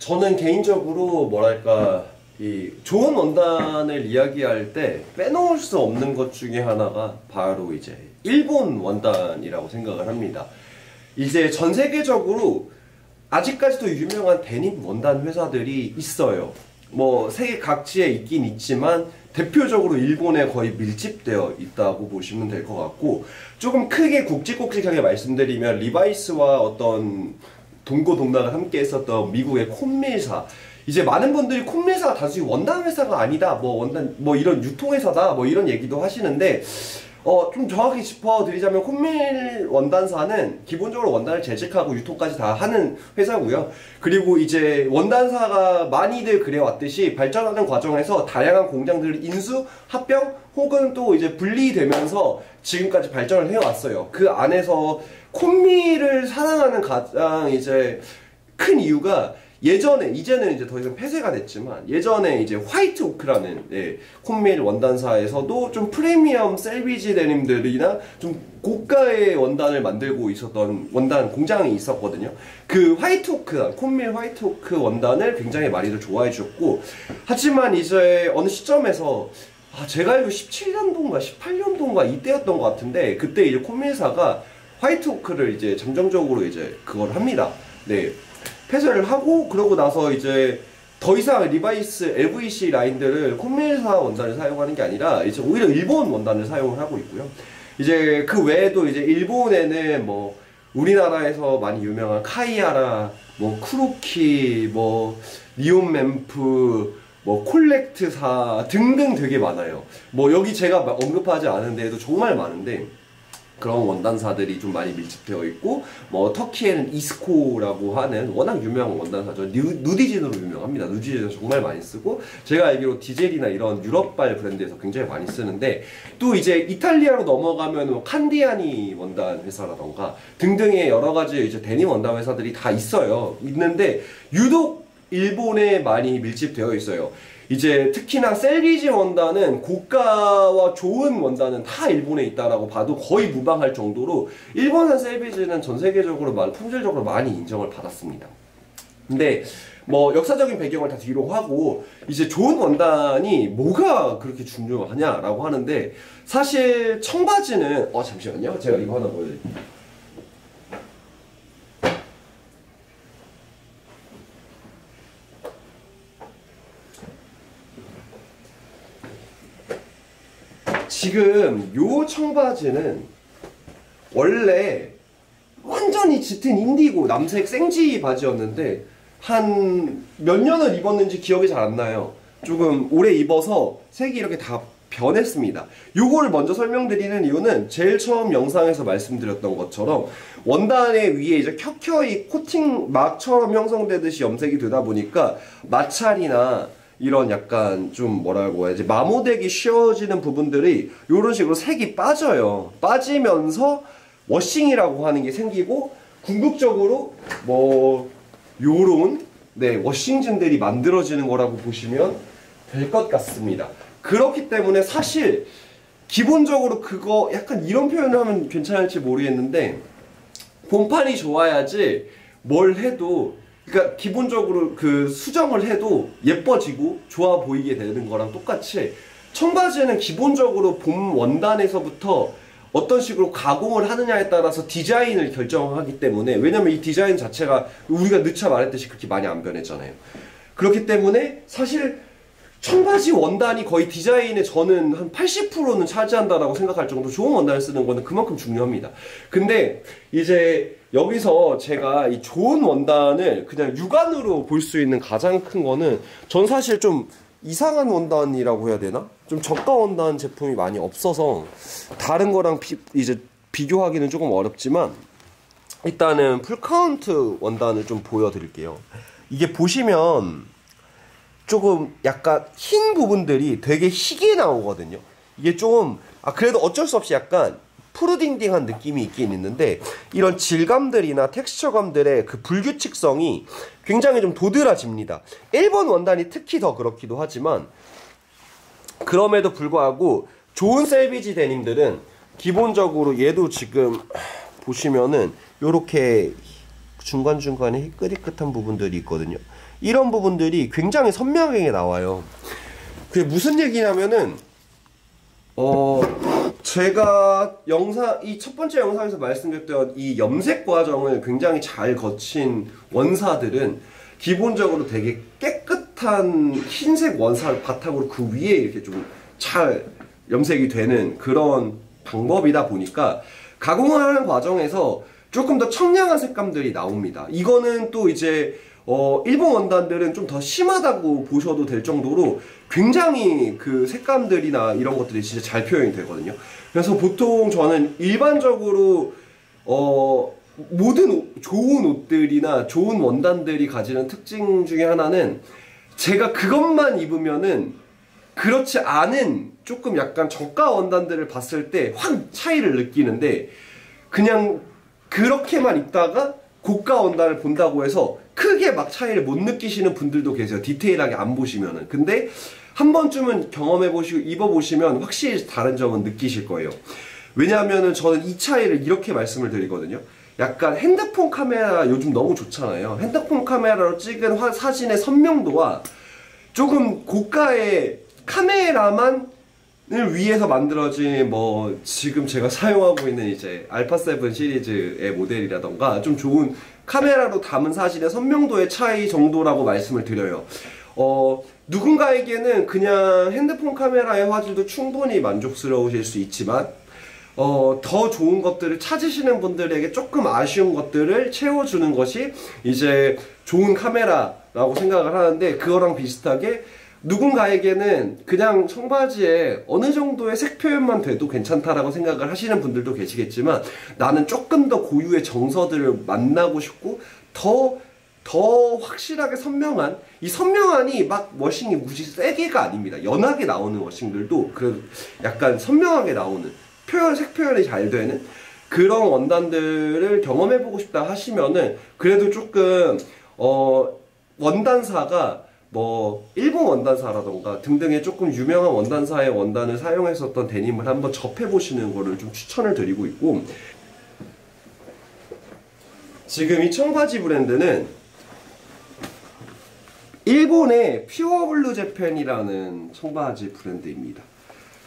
저는 개인적으로 뭐랄까 이 좋은 원단을 이야기할 때 빼놓을 수 없는 것 중에 하나가 바로 이제 일본 원단이라고 생각을 합니다. 이제 전 세계적으로 아직까지도 유명한 데님 원단 회사들이 있어요. 뭐 세계 각지에 있긴 있지만 대표적으로 일본에 거의 밀집되어 있다고 보시면 될 것 같고, 조금 크게 굵직굵직하게 말씀드리면 리바이스와 어떤 동고동락을 함께 했었던 미국의 콤밀사, 이제 많은 분들이 콤밀사가 단순히 원단 회사가 아니다, 뭐 원단 뭐 이런 유통회사다 뭐 이런 얘기도 하시는데, 좀 정확히 짚어드리자면 콤밀 원단사는 기본적으로 원단을 제작하고 유통까지 다 하는 회사고요. 그리고 이제 원단사가 많이들 그래왔듯이 발전하는 과정에서 다양한 공장들을 인수, 합병 혹은 또 이제 분리되면서 지금까지 발전을 해왔어요. 그 안에서 콤밀을 사랑하는 가장 이제 큰 이유가, 예전에, 이제는 이제 더 이상 폐쇄가 됐지만, 예전에 이제 화이트 오크라는 콤밀 원단사에서도 좀 프리미엄 셀비지 데님들이나 좀 고가의 원단을 만들고 있었던 원단 공장이 있었거든요. 그 화이트 오크, 콤밀 화이트 오크 원단을 굉장히 많이들 좋아해 주셨고, 하지만 이제 어느 시점에서 제가 알기로 17년도인가 18년도인가 이때였던 것 같은데, 그때 이제 콤밀사가 화이트 오크를 이제 잠정적으로 이제 그걸 합니다. 네. 폐쇄를 하고, 그러고 나서 이제 더 이상 리바이스 LVC 라인들을 콤밀사 원단을 사용하는 게 아니라 이제 오히려 일본 원단을 사용을 하고 있고요. 이제 그 외에도 이제 일본에는 뭐 우리나라에서 많이 유명한 카이아라, 뭐 쿠로키, 뭐 니온맨프, 뭐 콜렉트사 등등 되게 많아요. 뭐 여기 제가 언급하지 않은 데에도 정말 많은데, 그런 원단사들이 좀 많이 밀집되어 있고, 뭐 터키에는 이스코라고 하는 워낙 유명한 원단사죠. 누디진으로 유명합니다. 누디진은 정말 많이 쓰고, 제가 알기로 디젤이나 이런 유럽발 브랜드에서 굉장히 많이 쓰는데, 또 이제 이탈리아로 넘어가면 뭐 칸디아니 원단 회사라던가 등등의 여러 가지 이제 데님 원단 회사들이 다 있어요. 있는데 유독 일본에 많이 밀집되어 있어요. 이제 특히나 셀비지 원단은, 고가와 좋은 원단은 다 일본에 있다라고 봐도 거의 무방할 정도로 일본산 셀비지는 전 세계적으로 품질적으로 많이 인정을 받았습니다. 근데 뭐 역사적인 배경을 다 뒤로 하고, 이제 좋은 원단이 뭐가 그렇게 중요하냐라고 하는데, 사실 청바지는 잠시만요. 제가 이거 하나 보여드릴게요. 지금 요 청바지는 원래 완전히 짙은 인디고 남색 생지 바지였는데 한 몇 년을 입었는지 기억이 잘 안 나요. 조금 오래 입어서 색이 이렇게 다 변했습니다. 요거를 먼저 설명드리는 이유는 제일 처음 영상에서 말씀드렸던 것처럼 원단의 위에 이제 켜켜이 코팅 막처럼 형성되듯이 염색이 되다 보니까 마찰이나 이런 약간 좀 뭐라고 해야지, 마모되기 쉬워지는 부분들이 이런 식으로 색이 빠져요. 빠지면서 워싱이라고 하는 게 생기고, 궁극적으로 뭐 요런 워싱진들이 만들어지는 거라고 보시면 될 것 같습니다. 그렇기 때문에 사실 기본적으로 그거 약간 이런 표현을 하면 괜찮을지 모르겠는데, 본판이 좋아야지 뭘 해도, 그러니까 기본적으로 그 수정을 해도 예뻐지고 좋아 보이게 되는 거랑 똑같이, 청바지는 기본적으로 본 원단에서부터 어떤 식으로 가공을 하느냐에 따라서 디자인을 결정하기 때문에, 왜냐면 이 디자인 자체가 우리가 늦춰 말했듯이 그렇게 많이 안 변했잖아요. 그렇기 때문에 사실 청바지 원단이 거의 디자인의 저는 한 80%는 차지한다라고 생각할 정도로 좋은 원단을 쓰는 거는 그만큼 중요합니다. 근데 이제 여기서 제가 이 좋은 원단을 그냥 육안으로 볼 수 있는 가장 큰 거는, 전 사실 좀 이상한 원단이라고 해야 되나? 좀 저가 원단 제품이 많이 없어서 다른 거랑 이제 비교하기는 조금 어렵지만, 일단은 풀카운트 원단을 좀 보여드릴게요. 이게 보시면 조금 약간 흰 부분들이 되게 희게 나오거든요. 이게 좀 그래도 어쩔 수 없이 약간 푸르딩딩한 느낌이 있긴 있는데, 이런 질감들이나 텍스처감들의 그 불규칙성이 굉장히 좀 도드라집니다. 일본 원단이 특히 더 그렇기도 하지만, 그럼에도 불구하고 좋은 셀비지 데님들은 기본적으로, 얘도 지금 보시면은 요렇게 중간중간에 희끗희끗한 부분들이 있거든요. 이런 부분들이 굉장히 선명하게 나와요. 그게 무슨 얘기냐면은 제가 이 첫 번째 영상에서 말씀드렸던 이 염색 과정을 굉장히 잘 거친 원사들은 기본적으로 되게 깨끗한 흰색 원사를 바탕으로 그 위에 이렇게 좀 잘 염색이 되는 그런 방법이다 보니까 가공하는 과정에서 조금 더 청량한 색감들이 나옵니다. 이거는 또 이제 일본 원단들은 좀 더 심하다고 보셔도 될 정도로 굉장히 그 색감들이나 이런 것들이 진짜 잘 표현이 되거든요. 그래서 보통 저는 일반적으로 모든 좋은 옷들이나 좋은 원단들이 가지는 특징 중에 하나는 제가 그것만 입으면은 그렇지 않은 조금 약간 저가 원단들을 봤을 때 확 차이를 느끼는데, 그냥 그렇게만 입다가 고가 원단을 본다고 해서 크게 막 차이를 못 느끼시는 분들도 계세요. 디테일하게 안 보시면은. 근데 한 번쯤은 경험해보시고 입어보시면 확실히 다른 점은 느끼실 거예요. 왜냐하면은 저는 이 차이를 이렇게 말씀을 드리거든요. 약간 핸드폰 카메라 요즘 너무 좋잖아요. 핸드폰 카메라로 찍은 사진의 선명도와 조금 고가의 카메라만을 위해서 만들어진 뭐 지금 제가 사용하고 있는 이제 알파7 시리즈의 모델이라던가 좀 좋은 카메라로 담은 사진의 선명도의 차이 정도라고 말씀을 드려요. 누군가에게는 그냥 핸드폰 카메라의 화질도 충분히 만족스러우실 수 있지만 더 좋은 것들을 찾으시는 분들에게 조금 아쉬운 것들을 채워주는 것이 이제 좋은 카메라라고 생각을 하는데, 그거랑 비슷하게 누군가에게는 그냥 청바지에 어느 정도의 색 표현만 돼도 괜찮다라고 생각을 하시는 분들도 계시겠지만, 나는 조금 더 고유의 정서들을 만나고 싶고 더 확실하게 선명한, 이 선명한이 막 워싱이 무지 세게가 아닙니다. 연하게 나오는 워싱들도 그 약간 선명하게 나오는 색 표현이 잘 되는 그런 원단들을 경험해보고 싶다 하시면은, 그래도 조금 원단사가 뭐 일본 원단사라던가 등등의 조금 유명한 원단사의 원단을 사용했었던 데님을 한번 접해보시는 거를 좀 추천을 드리고 있고, 지금 이 청바지 브랜드는 일본의 퓨어블루 재팬이라는 청바지 브랜드입니다.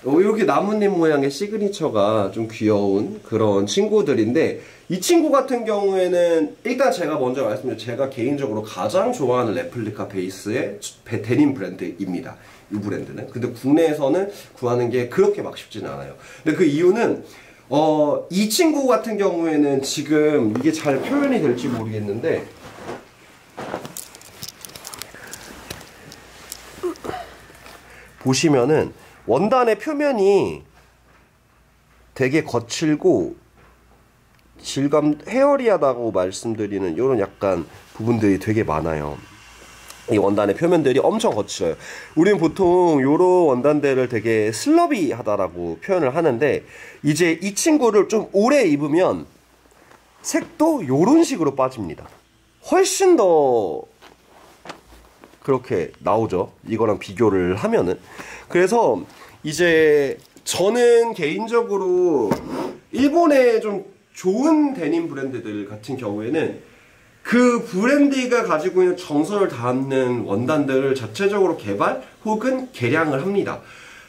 이렇게 나뭇잎 모양의 시그니처가 좀 귀여운 그런 친구들인데, 이 친구 같은 경우에는 일단 제가 먼저 말씀드린, 제가 개인적으로 가장 좋아하는 레플리카 베이스의 데님 브랜드입니다. 이 브랜드는. 근데 국내에서는 구하는 게 그렇게 막 쉽지는 않아요. 근데 그 이유는 이 친구 같은 경우에는 지금 이게 잘 표현이 될지 모르겠는데, 보시면은 원단의 표면이 되게 거칠고 질감 헤어리하다고 말씀드리는 이런 약간 부분들이 되게 많아요. 이 원단의 표면들이 엄청 거칠어요. 우리는 보통 이런 원단들을 되게 슬러비하다라고 표현을 하는데, 이제 이 친구를 좀 오래 입으면 색도 이런 식으로 빠집니다. 훨씬 더 그렇게 나오죠. 이거랑 비교를 하면은. 그래서 이제 저는 개인적으로 일본의 좀 좋은 데님 브랜드들 같은 경우에는 그 브랜드가 가지고 있는 정서를 담는 원단들을 자체적으로 개발 혹은 개량을 합니다.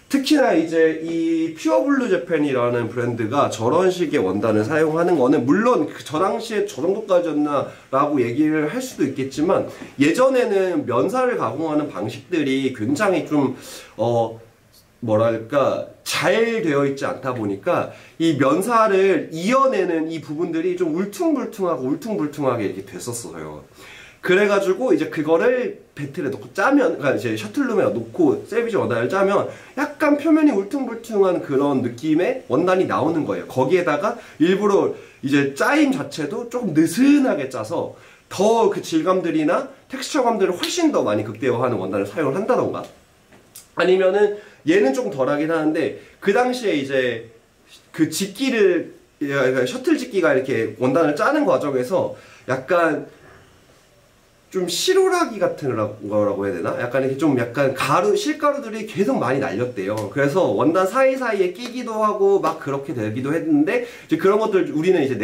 특히나 이제 이 퓨어블루 재팬이라는 브랜드가 저런 식의 원단을 사용하는 거는 물론 저 당시에 저 정도까지였나 라고 얘기를 할 수도 있겠지만, 예전에는 면사를 가공하는 방식들이 굉장히 좀 뭐랄까 잘 되어 있지 않다 보니까 이 면사를 이어내는 이 부분들이 좀 울퉁불퉁하게 이렇게 됐었어요. 그래가지고 이제 그거를 배틀에 놓고 짜면, 그러니까 이제 셔틀룸에 놓고 셀비지 원단을 짜면 약간 표면이 울퉁불퉁한 그런 느낌의 원단이 나오는 거예요. 거기에다가 일부러 이제 짜임 자체도 조금 느슨하게 짜서 더 그 질감들이나 텍스처감들을 훨씬 더 많이 극대화하는 원단을 사용을 한다던가, 아니면은 얘는 좀 덜하긴 하는데 그 당시에 이제 그 직기를, 셔틀 직기가 이렇게 원단을 짜는 과정에서 약간 좀 실오라기 같은 거라고 해야 되나? 약간 이렇게 좀 약간 실가루들이 계속 많이 날렸대요. 그래서 원단 사이사이에 끼기도 하고 막 그렇게 되기도 했는데, 이제 그런 것들 우리는 이제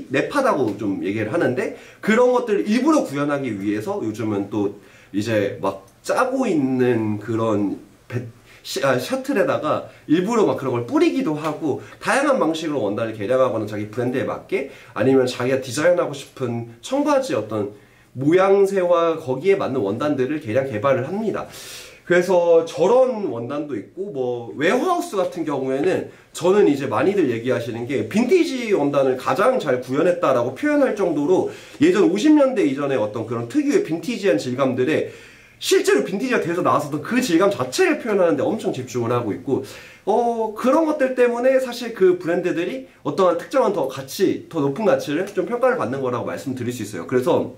내파다고 좀 얘기를 하는데, 그런 것들을 일부러 구현하기 위해서 요즘은 또 이제 막 짜고 있는 그런 셔틀에다가 일부러 막 그런 걸 뿌리기도 하고, 다양한 방식으로 원단을 개량하거나 자기 브랜드에 맞게, 아니면 자기가 디자인하고 싶은 청바지 어떤 모양새와 거기에 맞는 원단들을 개량 개발을 합니다. 그래서 저런 원단도 있고, 뭐 웨어하우스 같은 경우에는 저는 이제 많이들 얘기하시는 게 빈티지 원단을 가장 잘 구현했다라고 표현할 정도로 예전 50년대 이전의 어떤 그런 특유의 빈티지한 질감들에 실제로 빈티지가 돼서 나왔었던 그 질감 자체를 표현하는데 엄청 집중을 하고 있고, 그런 것들 때문에 사실 그 브랜드들이 어떠한 특정한 더 높은 가치를 좀 평가를 받는 거라고 말씀드릴 수 있어요. 그래서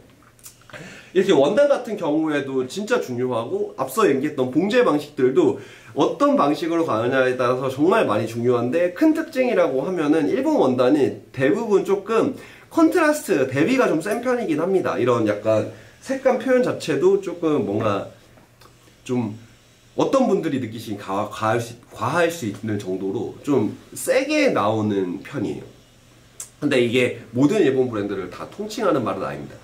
이렇게 원단 같은 경우에도 진짜 중요하고, 앞서 얘기했던 봉제 방식들도 어떤 방식으로 가느냐에 따라서 정말 많이 중요한데, 큰 특징이라고 하면은 일본 원단이 대부분 조금 컨트라스트, 대비가 좀 센 편이긴 합니다. 이런 약간 색감 표현 자체도 조금 뭔가 좀 어떤 분들이 느끼신 과할 수 있는 정도로 좀 세게 나오는 편이에요. 근데 이게 모든 일본 브랜드를 다 통칭하는 말은 아닙니다.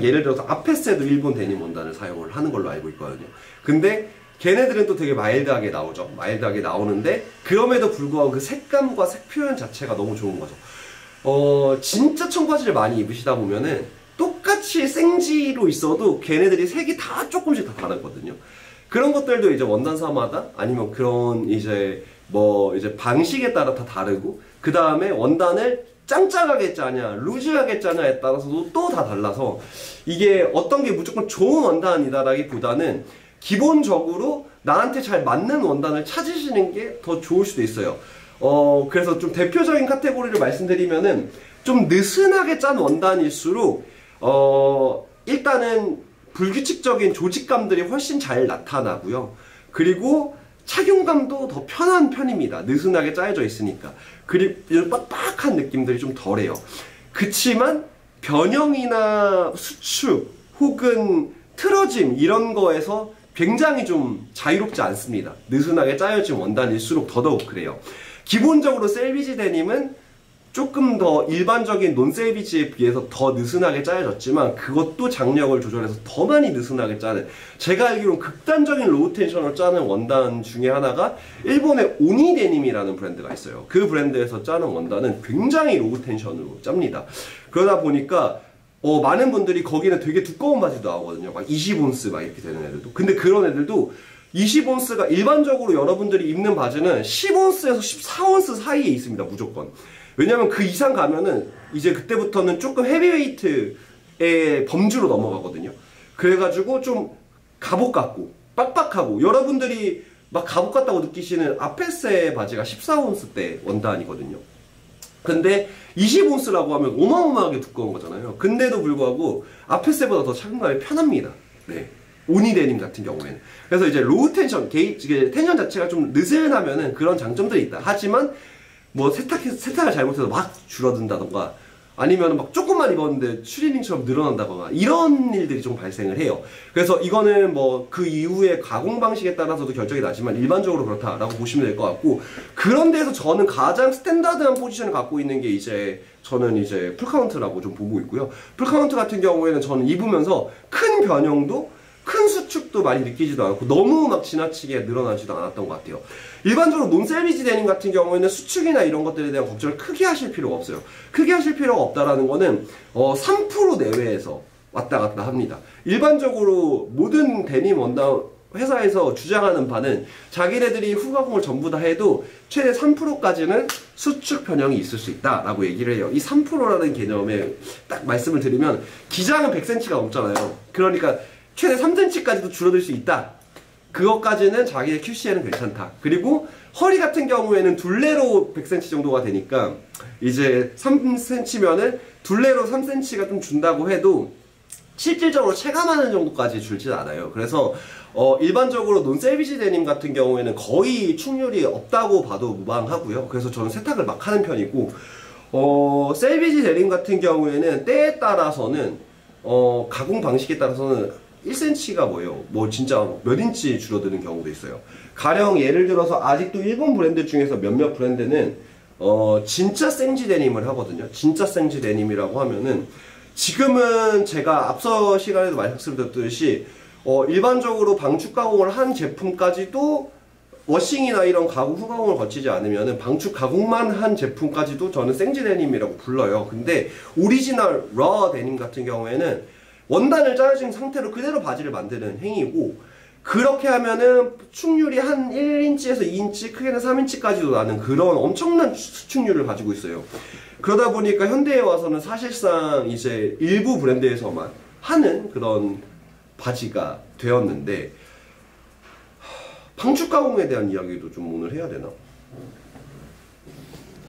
예를 들어서 아페스에도 일본 데님 원단을 사용을 하는 걸로 알고 있거든요. 근데 걔네들은 또 되게 마일드하게 나오죠. 마일드하게 나오는데 그럼에도 불구하고 그 색감과 색 표현 자체가 너무 좋은 거죠. 진짜 청바지를 많이 입으시다 보면은 똑같이 생지로 있어도 걔네들이 색이 다 조금씩 다 다르거든요. 그런 것들도 이제 원단사마다, 아니면 그런 이제 방식에 따라 다 다르고, 그 다음에 원단을 짱짱하게 짜냐 루즈하게 짜냐에 따라서도 또 다 달라서, 이게 어떤 게 무조건 좋은 원단이다라기보다는 기본적으로 나한테 잘 맞는 원단을 찾으시는 게 더 좋을 수도 있어요. 그래서 좀 대표적인 카테고리를 말씀드리면은, 좀 느슨하게 짠 원단일수록 일단은 불규칙적인 조직감들이 훨씬 잘 나타나고요. 그리고 착용감도 더 편한 편입니다. 느슨하게 짜여져 있으니까. 그리고 빡빡한 느낌들이 좀 덜해요. 그치만 변형이나 수축 혹은 틀어짐 이런 거에서 굉장히 좀 자유롭지 않습니다. 느슨하게 짜여진 원단일수록 더더욱 그래요. 기본적으로 셀비지 데님은 조금 더 일반적인 논셀비지에 비해서 더 느슨하게 짜여졌지만, 그것도 장력을 조절해서 더 많이 느슨하게 짜는, 제가 알기로는 극단적인 로우 텐션을 짜는 원단 중에 하나가 일본의 오니 데님이라는 브랜드가 있어요. 그 브랜드에서 짜는 원단은 굉장히 로우 텐션으로 짭니다. 그러다 보니까 많은 분들이 거기는 되게 두꺼운 바지도 나오거든요. 막 20온스 막 이렇게 되는 애들도. 근데 그런 애들도 20온스가 일반적으로 여러분들이 입는 바지는 10온스에서 14온스 사이에 있습니다. 무조건. 왜냐면 그 이상 가면은 이제 그때부터는 조금 헤비웨이트의 범주로 넘어가거든요. 그래가지고 좀 갑옷 같고 빡빡하고, 여러분들이 막 갑옷 같다고 느끼시는 아페세 바지가 14온스대 원단이거든요. 근데 20온스라고 하면 어마어마하게 두꺼운 거잖아요. 근데도 불구하고 아페세보다 더 착용감이 편합니다. 네. 오니데님 같은 경우에는. 그래서 이제 로우 텐션, 텐션 자체가 좀 느슨하면은 그런 장점들이 있다. 하지만 뭐 세탁을 잘못해서 막 줄어든다던가, 아니면 막 조금만 입었는데 추리닝처럼 늘어난다거나, 이런 일들이 좀 발생을 해요. 그래서 이거는 뭐 그 이후의 가공 방식에 따라서도 결정이 나지만 일반적으로 그렇다라고 보시면 될 것 같고, 그런 데서 저는 가장 스탠다드한 포지션을 갖고 있는 게 저는 이제 풀카운트라고 좀 보고 있고요. 풀카운트 같은 경우에는 저는 입으면서 큰 변형도 큰 수축도 많이 느끼지도 않고 너무 막 지나치게 늘어나지도 않았던 것 같아요. 일반적으로 논셀비지 데님 같은 경우에는 수축이나 이런 것들에 대한 걱정을 크게 하실 필요가 없어요. 크게 하실 필요가 없다라는 거는 3% 내외에서 왔다 갔다 합니다. 일반적으로 모든 데님 원단 회사에서 주장하는 바는 자기네들이 후가공을 전부 다 해도 최대 3%까지는 수축 변형이 있을 수 있다라고 얘기를 해요. 이 3%라는 개념에 딱 말씀을 드리면, 기장은 100cm가 넘잖아요. 그러니까 최대 3cm까지도 줄어들 수 있다. 그것까지는 자기의 QC에는 괜찮다. 그리고 허리 같은 경우에는 둘레로 100cm 정도가 되니까, 이제 3cm면은 둘레로 3cm가 좀 준다고 해도 실질적으로 체감하는 정도까지 줄진 않아요. 그래서 일반적으로 논셀비지 데님 같은 경우에는 거의 충혈이 없다고 봐도 무방하고요. 그래서 저는 세탁을 막 하는 편이고, 셀비지 데님 같은 경우에는 때에 따라서는 가공 방식에 따라서는 1cm가 뭐 진짜 몇 인치 줄어드는 경우도 있어요. 가령 예를 들어서 아직도 일본 브랜드 중에서 몇몇 브랜드는 진짜 생지 데님을 하거든요. 진짜 생지 데님이라고 하면은, 지금은 제가 앞서 시간에도 말씀드렸듯이 일반적으로 방축 가공을 한 제품까지도 워싱이나 이런 가공 후가공을 거치지 않으면 방축 가공만 한 제품까지도 저는 생지 데님이라고 불러요. 근데 오리지널 러 데님 같은 경우에는 원단을 짜여진 상태로 그대로 바지를 만드는 행위고, 그렇게 하면은 수축률이 한 1인치에서 2인치, 크게는 3인치까지도 나는 그런 엄청난 수축률을 가지고 있어요. 그러다 보니까 현대에 와서는 사실상 이제 일부 브랜드에서만 하는 그런 바지가 되었는데, 방축 가공에 대한 이야기도 좀 오늘 해야 되나?